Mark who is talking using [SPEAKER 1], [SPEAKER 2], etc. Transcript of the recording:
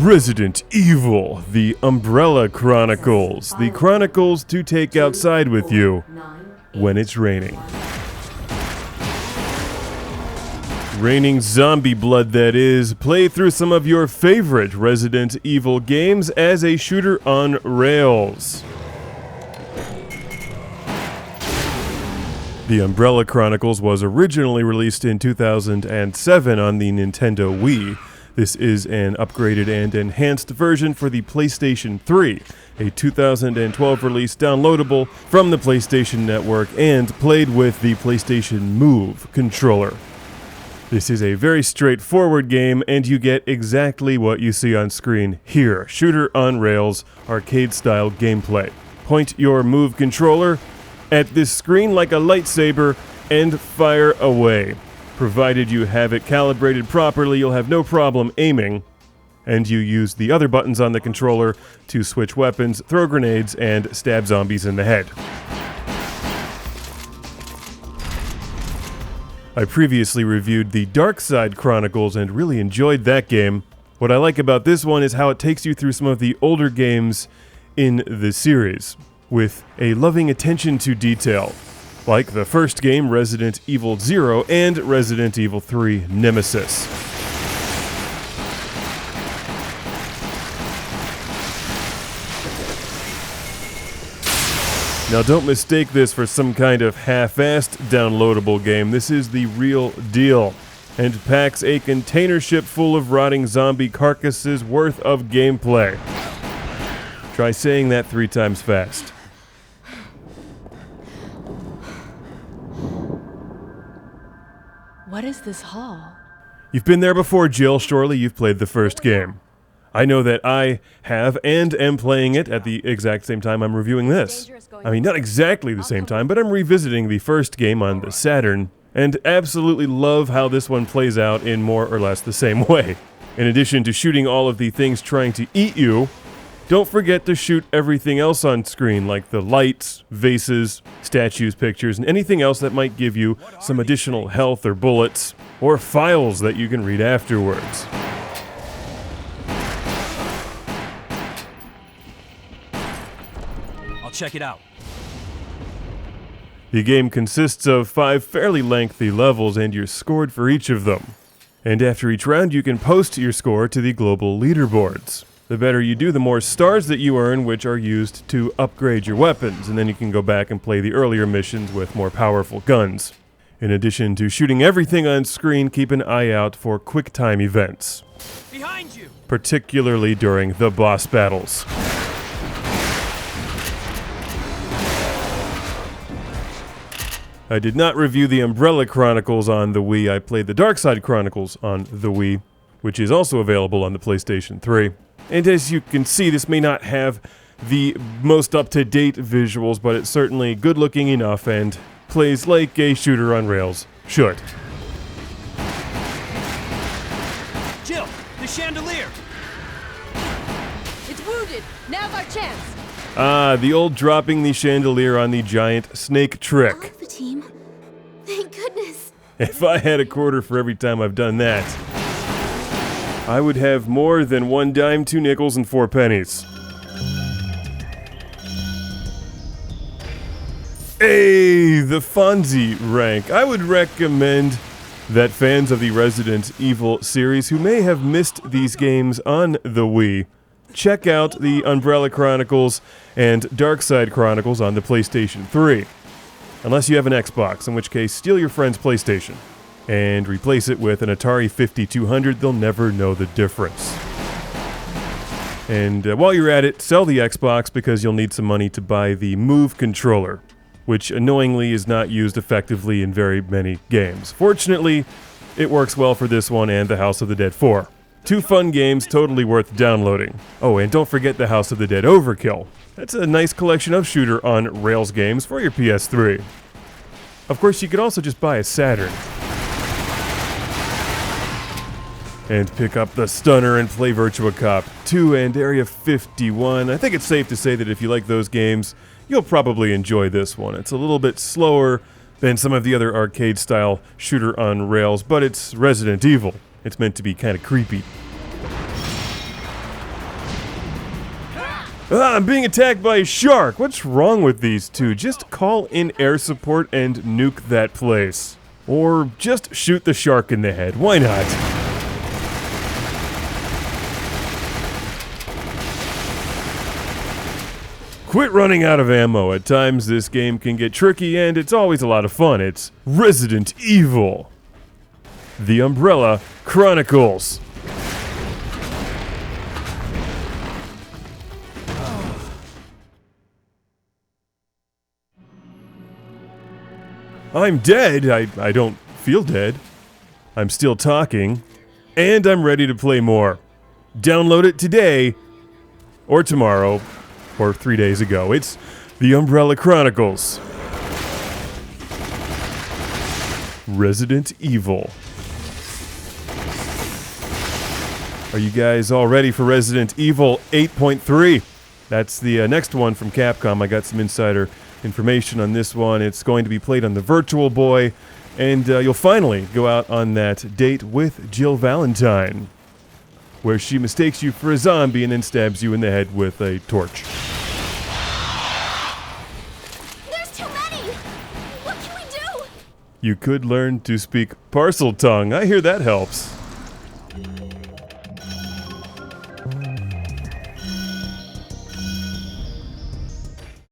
[SPEAKER 1] Resident Evil, the Umbrella Chronicles. The Chronicles to take outside with you when it's raining. Raining zombie blood, that is. Play through some of your favorite Resident Evil games as a shooter on rails. The Umbrella Chronicles was originally released in 2007 on the Nintendo Wii. This is an upgraded and enhanced version for the PlayStation 3, a 2012 release downloadable from the PlayStation Network and played with the PlayStation Move controller. This is a very straightforward game, and you get exactly what you see on screen here. Shooter on rails, arcade-style gameplay. Point your Move controller at this screen like a lightsaber and fire away. Provided you have it calibrated properly, you'll have no problem aiming, and you use the other buttons on the controller to switch weapons, throw grenades, and stab zombies in the head. I previously reviewed the Dark Side Chronicles and really enjoyed that game. What I like about this one is how it takes you through some of the older games in the series, with a loving attention to detail, like the first game, Resident Evil 0, and Resident Evil 3 Nemesis. Now don't mistake this for some kind of half-assed downloadable game. This is the real deal, and packs a container ship full of rotting zombie carcasses worth of gameplay. Try saying that 3 times fast.
[SPEAKER 2] What is this hall?
[SPEAKER 1] You've been there before, Jill. Surely you've played the first game. I know that I have and am playing it at the exact same time I'm reviewing this. I mean, not exactly the same time, but I'm revisiting the first game on the Saturn, and absolutely love how this one plays out in more or less the same way. In addition to shooting all of the things trying to eat you, don't forget to shoot everything else on screen, like the lights, vases, statues, pictures, and anything else that might give you some additional health or bullets, or files that you can read afterwards.
[SPEAKER 3] I'll check it out.
[SPEAKER 1] The game consists of 5 fairly lengthy levels, and you're scored for each of them. And after each round, you can post your score to the global leaderboards. The better you do, the more stars that you earn, which are used to upgrade your weapons, and then you can go back and play the earlier missions with more powerful guns. In addition to shooting everything on screen, keep an eye out for quick-time events.
[SPEAKER 3] Behind you!
[SPEAKER 1] Particularly during the boss battles. I did not review the Umbrella Chronicles on the Wii. I played the Dark Side Chronicles on the Wii, which is also available on the PlayStation 3. And as you can see, this may not have the most up-to-date visuals, but it's certainly good-looking enough and plays like a shooter on rails should.
[SPEAKER 3] Jill, the chandelier!
[SPEAKER 2] It's wounded! Now's our chance!
[SPEAKER 1] Ah, the old dropping the chandelier on the giant snake
[SPEAKER 4] I
[SPEAKER 1] trick.
[SPEAKER 4] like the team. Thank goodness.
[SPEAKER 1] If I had a quarter for every time I've done that, I would have more than 1 dime, 2 nickels, and 4 pennies. Hey, the Fonzie rank. I would recommend that fans of the Resident Evil series who may have missed these games on the Wii, check out the Umbrella Chronicles and Dark Side Chronicles on the PlayStation 3. Unless you have an Xbox, in which case steal your friend's PlayStation and replace it with an Atari 5200, they'll never know the difference. And while you're at it, sell the Xbox because you'll need some money to buy the Move controller, which annoyingly is not used effectively in very many games. Fortunately, it works well for this one and the House of the Dead 4. 2 fun games, totally worth downloading. Oh, and don't forget the House of the Dead Overkill. That's a nice collection of shooter on rails games for your PS3. Of course, you could also just buy a Saturn and pick up the Stunner and play Virtua Cop 2 and Area 51. I think it's safe to say that if you like those games, you'll probably enjoy this one. It's a little bit slower than some of the other arcade-style shooter on rails, but it's Resident Evil. It's meant to be kind of creepy. Ah, I'm being attacked by a shark. What's wrong with these two? Just call in air support and nuke that place. Or just shoot the shark in the head. Why not? Quit running out of ammo. At times this game can get tricky and it's always a lot of fun. It's Resident Evil. The Umbrella Chronicles. I'm dead. I don't feel dead. I'm still talking. And I'm ready to play more. Download it today. Or tomorrow. Or 3 days ago. It's The Umbrella Chronicles. Resident Evil. Are you guys all ready for Resident Evil 8.3? That's the next one from Capcom. I got some insider information on this one. It's going to be played on the Virtual Boy, and you'll finally go out on that date with Jill Valentine, where she mistakes you for a zombie and then stabs you in the head with a torch.
[SPEAKER 4] There's too many! What can we do?
[SPEAKER 1] You could learn to speak parcel tongue. I hear that helps.